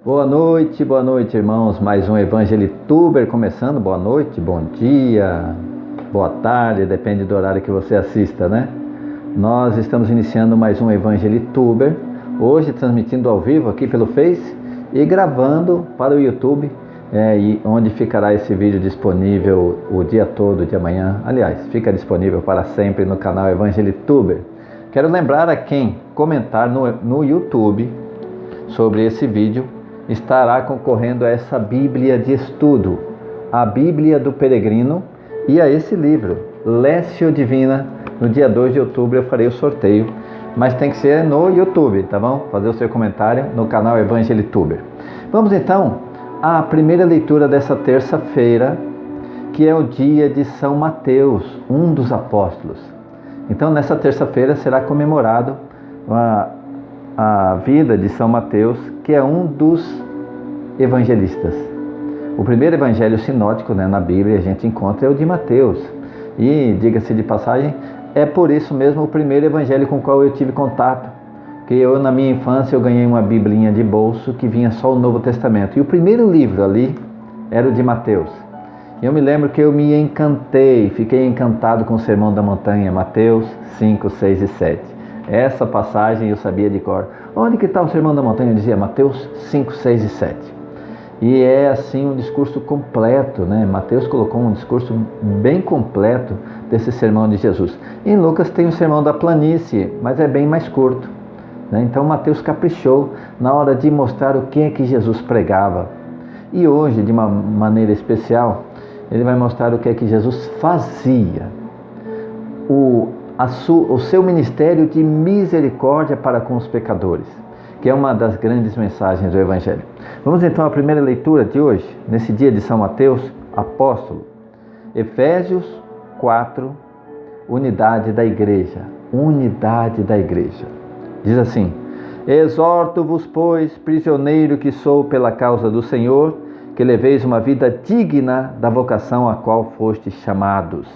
Boa noite, irmãos. Mais um Evangelituber começando. Boa noite, bom dia, boa tarde, depende do horário que você assista, né? Nós estamos iniciando mais um Evangelituber, hoje transmitindo ao vivo aqui pelo Face e gravando para o YouTube, onde ficará esse vídeo disponível o dia todo de amanhã. Aliás, fica disponível para sempre no canal Evangelituber. Quero lembrar a quem comentar no YouTube sobre esse vídeo, estará concorrendo a essa Bíblia de estudo, a Bíblia do Peregrino, e a esse livro, Lécio Divina. No dia 2 de outubro eu farei o sorteio, mas tem que ser no YouTube, tá bom? Fazer o seu comentário no canal Evangelituber. Vamos então à primeira leitura dessa terça-feira, que é o dia de São Mateus, um dos apóstolos. Então nessa terça-feira será comemorado a vida de São Mateus, que é um dos evangelistas. O primeiro evangelho sinótico, na Bíblia a gente encontra é o de Mateus. E, diga-se de passagem, é por isso mesmo o primeiro evangelho com o qual eu tive contato. Que eu, na minha infância, eu ganhei uma biblinha de bolso que vinha só o Novo Testamento. E o primeiro livro ali era o de Mateus. Eu me lembro que eu me encantei, fiquei encantado com o Sermão da Montanha, Mateus 5, 6 e 7. Essa passagem eu sabia de cor. Onde que está o Sermão da Montanha? Eu dizia Mateus 5, 6 e 7. E é assim um discurso completo, Mateus colocou um discurso bem completo desse sermão de Jesus. Em Lucas tem o Sermão da Planície, mas é bem mais curto, Então Mateus caprichou na hora de mostrar o que é que Jesus pregava. E hoje, de uma maneira especial, ele vai mostrar o que é que Jesus fazia. O seu ministério de misericórdia para com os pecadores, que é uma das grandes mensagens do Evangelho. Vamos então à primeira leitura de hoje, nesse dia de São Mateus, apóstolo. Efésios 4, unidade da igreja. Unidade da igreja. Diz assim: Exorto-vos, pois, prisioneiro que sou pela causa do Senhor, que leveis uma vida digna da vocação a qual fostes chamados.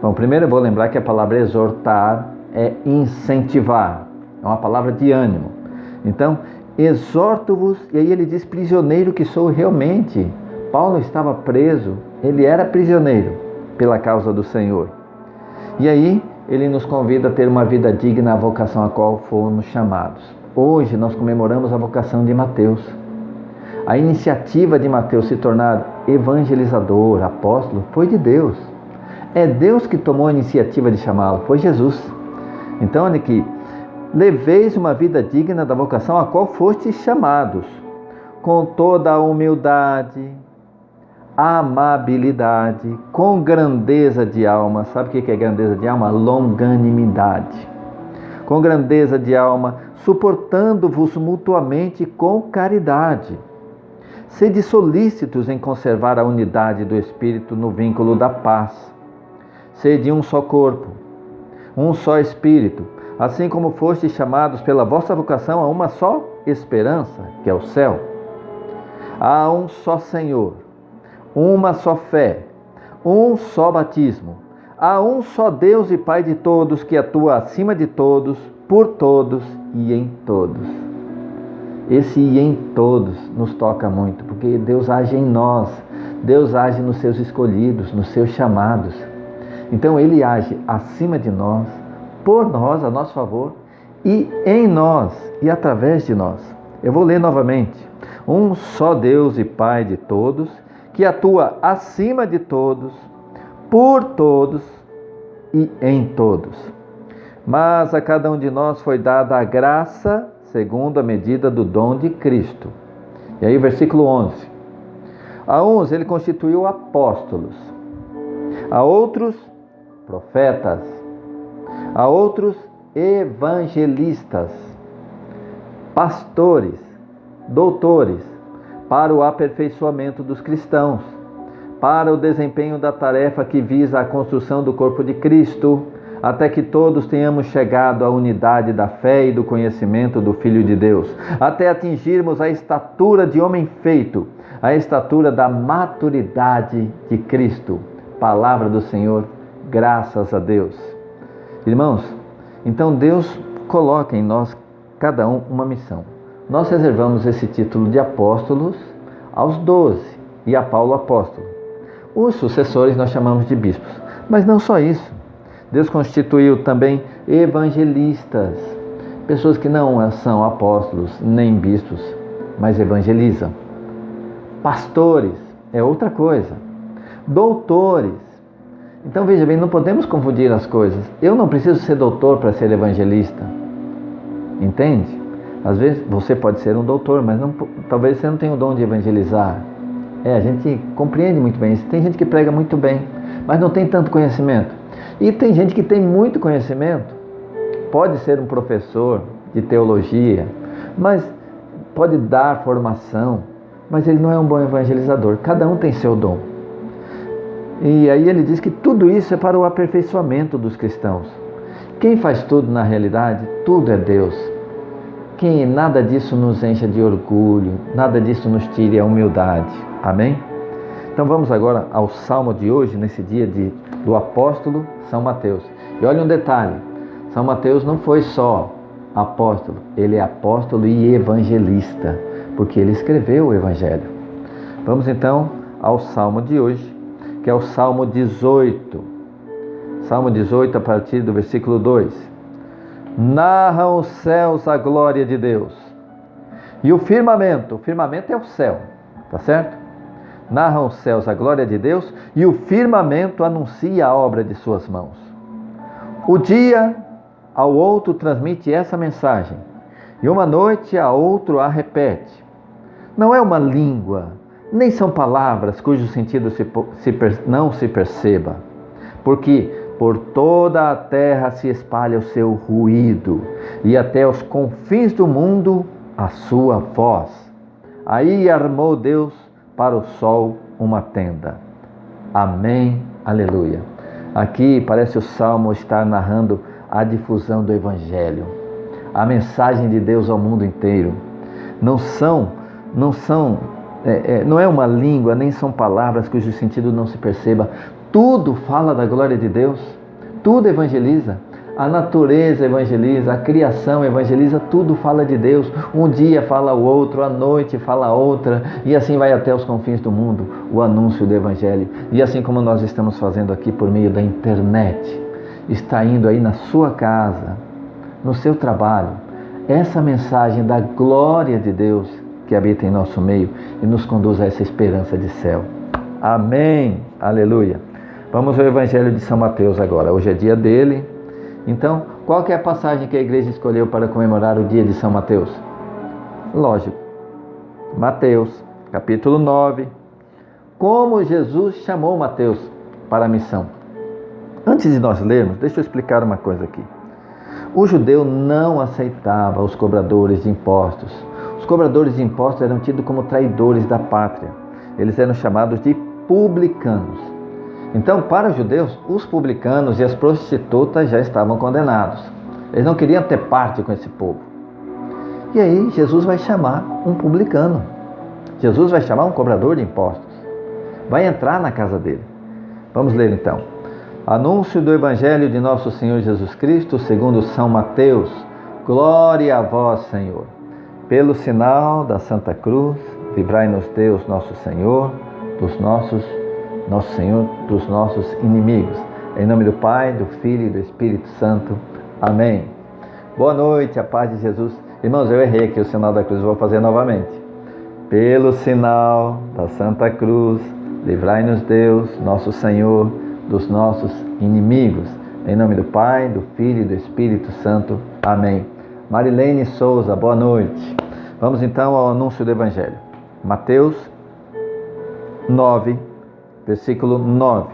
Bom, primeiro eu vou lembrar que a palavra exortar é incentivar, é uma palavra de ânimo. Então, exorto-vos, e aí ele diz prisioneiro que sou realmente. Paulo estava preso, ele era prisioneiro pela causa do Senhor. E aí ele nos convida a ter uma vida digna à vocação a qual fomos chamados. Hoje nós comemoramos a vocação de Mateus. A iniciativa de Mateus se tornar evangelizador, apóstolo, foi de Deus. É Deus que tomou a iniciativa de chamá-lo, foi Jesus. Então, olha aqui, leveis uma vida digna da vocação a qual fostes chamados, com toda a humildade, amabilidade, com grandeza de alma. Sabe o que é grandeza de alma? Longanimidade. Com grandeza de alma, suportando-vos mutuamente com caridade. Sede solícitos em conservar a unidade do Espírito no vínculo da paz. Sede um só corpo, um só Espírito, assim como fostes chamados pela vossa vocação a uma só esperança, que é o céu. Há um só Senhor, uma só fé, um só batismo. Há um só Deus e Pai de todos, que atua acima de todos, por todos e em todos. Esse e em todos nos toca muito, porque Deus age em nós, Deus age nos seus escolhidos, nos seus chamados. Então ele age acima de nós, por nós, a nosso favor, e em nós, e através de nós. Eu vou ler novamente. Um só Deus e Pai de todos, que atua acima de todos, por todos e em todos. Mas a cada um de nós foi dada a graça segundo a medida do dom de Cristo. E aí versículo 11. A uns ele constituiu apóstolos, a outros profetas, a outros evangelistas, pastores, doutores, para o aperfeiçoamento dos cristãos, para o desempenho da tarefa que visa a construção do corpo de Cristo, até que todos tenhamos chegado à unidade da fé e do conhecimento do Filho de Deus, até atingirmos a estatura de homem feito, a estatura da maturidade de Cristo. Palavra do Senhor. Graças a Deus. Irmãos, então Deus coloca em nós, cada um, uma missão. Nós reservamos esse título de apóstolos aos 12 e a Paulo apóstolo. Os sucessores nós chamamos de bispos. Mas não só isso. Deus constituiu também evangelistas, pessoas que não são apóstolos nem bispos, mas evangelizam. Pastores é outra coisa. Doutores. Então veja bem, não podemos confundir as coisas. Eu não preciso ser doutor para ser evangelista. Entende? Às vezes você pode ser um doutor, mas talvez você não tenha o dom de evangelizar. A gente compreende muito bem isso. Tem gente que prega muito bem, mas não tem tanto conhecimento. E tem gente que tem muito conhecimento, pode ser um professor de teologia, mas pode dar formação, mas ele não é um bom evangelizador. Cada um tem seu dom. E aí ele diz que tudo isso é para o aperfeiçoamento dos cristãos. Quem faz tudo na realidade? Tudo é Deus. Nada disso nos encha de orgulho, nada disso nos tire a humildade. Amém? Então vamos agora ao salmo de hoje, nesse dia do apóstolo São Mateus. E olha um detalhe, São Mateus não foi só apóstolo, ele é apóstolo e evangelista, porque ele escreveu o evangelho. Vamos então ao salmo de hoje, que é o Salmo 18. Salmo 18, a partir do versículo 2. Narram os céus a glória de Deus. E o firmamento é o céu, tá certo? Narram os céus a glória de Deus, e o firmamento anuncia a obra de suas mãos. O dia ao outro transmite essa mensagem, e uma noite a outro a repete. Não é uma língua, nem são palavras cujo sentido não se perceba, porque por toda a terra se espalha o seu ruído, e até os confins do mundo a sua voz. Aí armou Deus para o sol uma tenda. Amém, aleluia. Aqui parece o Salmo estar narrando a difusão do Evangelho, a mensagem de Deus ao mundo inteiro. Não é uma língua, nem são palavras cujo sentido não se perceba. Tudo fala da glória de Deus, tudo evangeliza. A natureza evangeliza, a criação evangeliza, tudo fala de Deus. Um dia fala o outro, à noite fala outra, e assim vai até os confins do mundo, o anúncio do Evangelho. E assim como nós estamos fazendo aqui por meio da internet, está indo aí na sua casa, no seu trabalho, essa mensagem da glória de Deus que habita em nosso meio e nos conduz a essa esperança de céu. Amém, aleluia. Vamos ao Evangelho de São Mateus agora. Hoje é dia dele. Então, qual que é a passagem que a igreja escolheu para comemorar o dia de São Mateus? Lógico, Mateus, capítulo 9. Como Jesus chamou Mateus para a missão. Antes de nós lermos, deixa eu explicar uma coisa aqui. O judeu não aceitava os cobradores de impostos. Os cobradores de impostos eram tidos como traidores da pátria. Eles eram chamados de publicanos. Então, para os judeus, os publicanos e as prostitutas já estavam condenados. Eles não queriam ter parte com esse povo. E aí, Jesus vai chamar um publicano. Jesus vai chamar um cobrador de impostos. Vai entrar na casa dele. Vamos ler então. Anúncio do Evangelho de nosso Senhor Jesus Cristo, segundo São Mateus. Glória a vós, Senhor. Pelo sinal da Santa Cruz, livrai-nos Deus, nosso Senhor, dos nossos inimigos. Em nome do Pai, do Filho e do Espírito Santo. Amém. Boa noite, a paz de Jesus. Irmãos, eu errei aqui o sinal da cruz, vou fazer novamente. Pelo sinal da Santa Cruz, livrai-nos Deus, nosso Senhor, dos nossos inimigos. Em nome do Pai, do Filho e do Espírito Santo. Amém. Marilene Souza, boa noite. Vamos então ao anúncio do Evangelho. Mateus 9, versículo 9.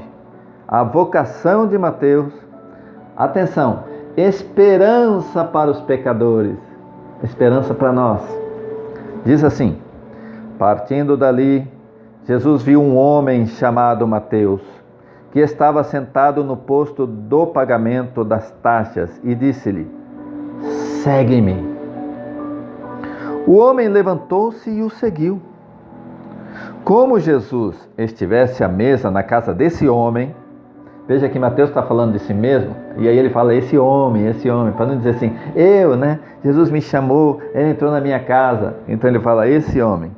A vocação de Mateus. Atenção, esperança para os pecadores. Esperança para nós. Diz assim: partindo dali, Jesus viu um homem chamado Mateus, que estava sentado no posto do pagamento das taxas, e disse-lhe: segue-me. O homem levantou-se e o seguiu. Como Jesus estivesse à mesa na casa desse homem, Veja que Mateus está falando de si mesmo, e aí ele fala esse homem, para não dizer assim, eu, né? Jesus me chamou, ele entrou na minha casa. Então ele fala esse homem.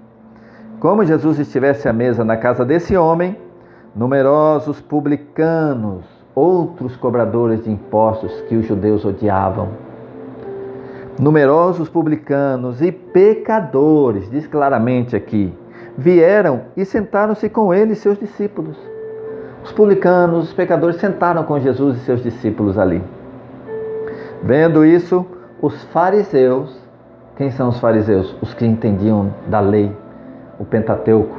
Como Jesus estivesse à mesa na casa desse homem, numerosos publicanos, outros cobradores de impostos que os judeus odiavam, numerosos publicanos e pecadores, diz claramente aqui, vieram e sentaram-se com ele e seus discípulos. Os publicanos, os pecadores sentaram com Jesus e seus discípulos ali. Vendo isso, os fariseus, quem são os fariseus? Os que entendiam da lei, o Pentateuco,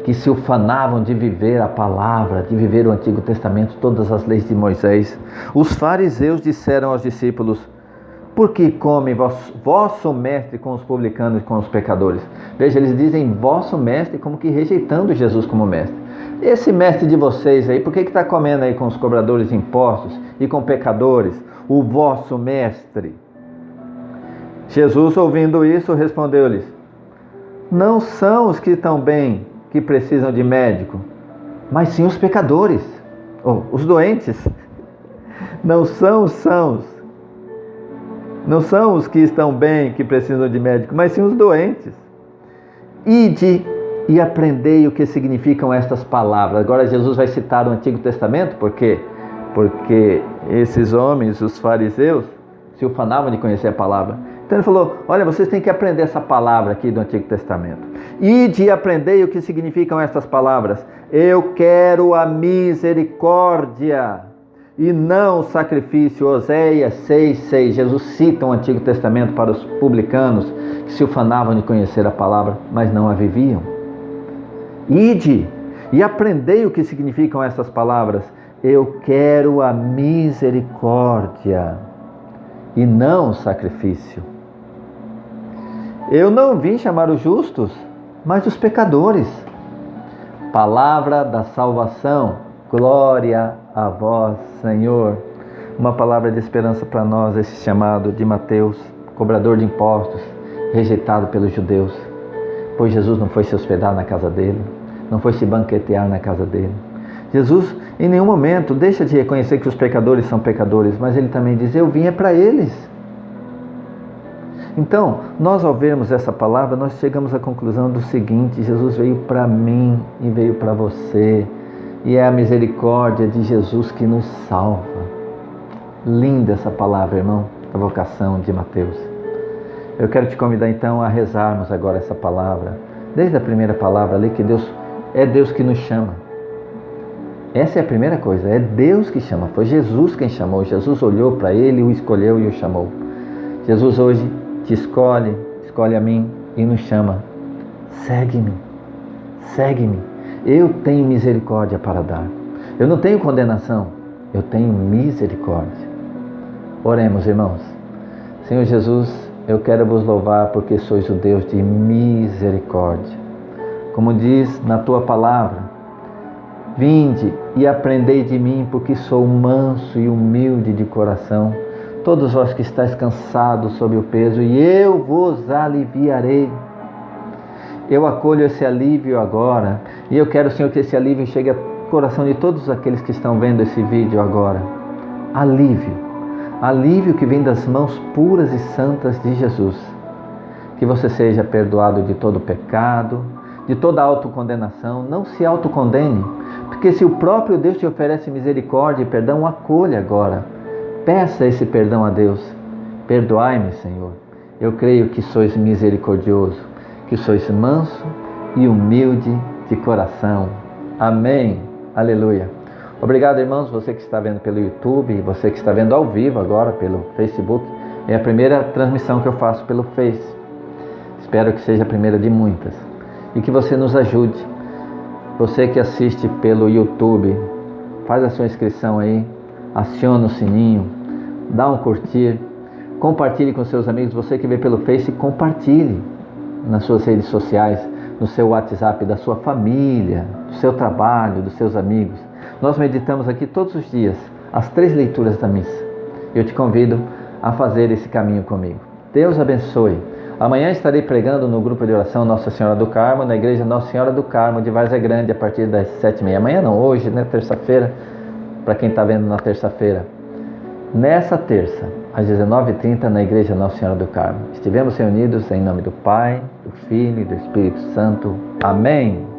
que se ufanavam de viver a palavra, de viver o Antigo Testamento, todas as leis de Moisés. Os fariseus disseram aos discípulos, por que come vosso mestre com os publicanos e com os pecadores? Veja, eles dizem vosso mestre como que rejeitando Jesus como mestre. Esse mestre de vocês aí, por que está comendo aí com os cobradores de impostos e com pecadores? O vosso mestre. Jesus, ouvindo isso, respondeu-lhes, não são os que estão bem que precisam de médico, mas sim os pecadores, ou os doentes. Não são os que estão bem que precisam de médico, mas sim os doentes. Ide e aprendei o que significam estas palavras. Agora Jesus vai citar o Antigo Testamento, por quê? Porque esses homens, os fariseus, se ufanavam de conhecer a palavra. Então ele falou, olha, vocês têm que aprender essa palavra aqui do Antigo Testamento. Ide e aprendei o que significam estas palavras. Eu quero a misericórdia e não o sacrifício. Oséias 6:6. Jesus cita o Antigo Testamento para os publicanos que se ufanavam de conhecer a palavra, mas não a viviam. Ide e aprendei o que significam essas palavras. Eu quero a misericórdia e não o sacrifício. Eu não vim chamar os justos, mas os pecadores. Palavra da salvação. Glória a vós, Senhor. Uma palavra de esperança para nós, esse chamado de Mateus, cobrador de impostos, rejeitado pelos judeus. Pois Jesus não foi se hospedar na casa dele, não foi se banquetear na casa dele. Jesus, em nenhum momento, deixa de reconhecer que os pecadores são pecadores, mas ele também diz, eu vim é para eles. Então, nós ao vermos essa palavra, nós chegamos à conclusão do seguinte, Jesus veio para mim e veio para você, e é a misericórdia de Jesus que nos salva. Linda essa palavra, irmão, a vocação de Mateus. Eu quero te convidar então a rezarmos agora essa palavra, desde a primeira palavra ali, que Deus é Deus que nos chama. Essa é a primeira coisa, é Deus que chama, foi Jesus quem chamou, Jesus olhou para ele, o escolheu e o chamou. Jesus hoje te escolhe a mim e nos chama, segue-me, eu tenho misericórdia para dar, eu não tenho condenação, eu tenho misericórdia. Oremos, irmãos. Senhor Jesus, eu quero vos louvar porque sois o Deus de misericórdia, como diz na tua palavra, vinde e aprendei de mim, porque sou manso e humilde de coração. Todos vós que estáis cansados sob o peso, e eu vos aliviarei. Eu acolho esse alívio agora, e eu quero, Senhor, que esse alívio chegue ao coração de todos aqueles que estão vendo esse vídeo agora. Alívio que vem das mãos puras e santas de Jesus. Que você seja perdoado de todo pecado, de toda autocondenação. Não se autocondene, porque se o próprio Deus te oferece misericórdia e perdão, acolha agora. Peça esse perdão a Deus. Perdoai-me, Senhor. Eu creio que sois misericordioso, que sois manso e humilde de coração. Amém. Aleluia. Obrigado, irmãos, você que está vendo pelo YouTube, você que está vendo ao vivo agora pelo Facebook. É a primeira transmissão que eu faço pelo Face. Espero que seja a primeira de muitas. E que você nos ajude. Você que assiste pelo YouTube, faz a sua inscrição aí, aciona o sininho, dá um curtir, compartilhe com seus amigos. Você que vê pelo Face, compartilhe nas suas redes sociais, no seu WhatsApp, da sua família, do seu trabalho, dos seus amigos. Nós meditamos aqui todos os dias as 3 leituras da missa. Eu te convido a fazer esse caminho comigo. Deus abençoe. Amanhã estarei pregando no grupo de oração Nossa Senhora do Carmo, na igreja Nossa Senhora do Carmo de Várzea Grande, a partir das 7h30. Amanhã não, hoje, né, terça-feira, para quem está vendo na terça-feira. Nessa terça, às 19h30, na Igreja Nossa Senhora do Carmo. Estivemos reunidos em nome do Pai, do Filho e do Espírito Santo. Amém.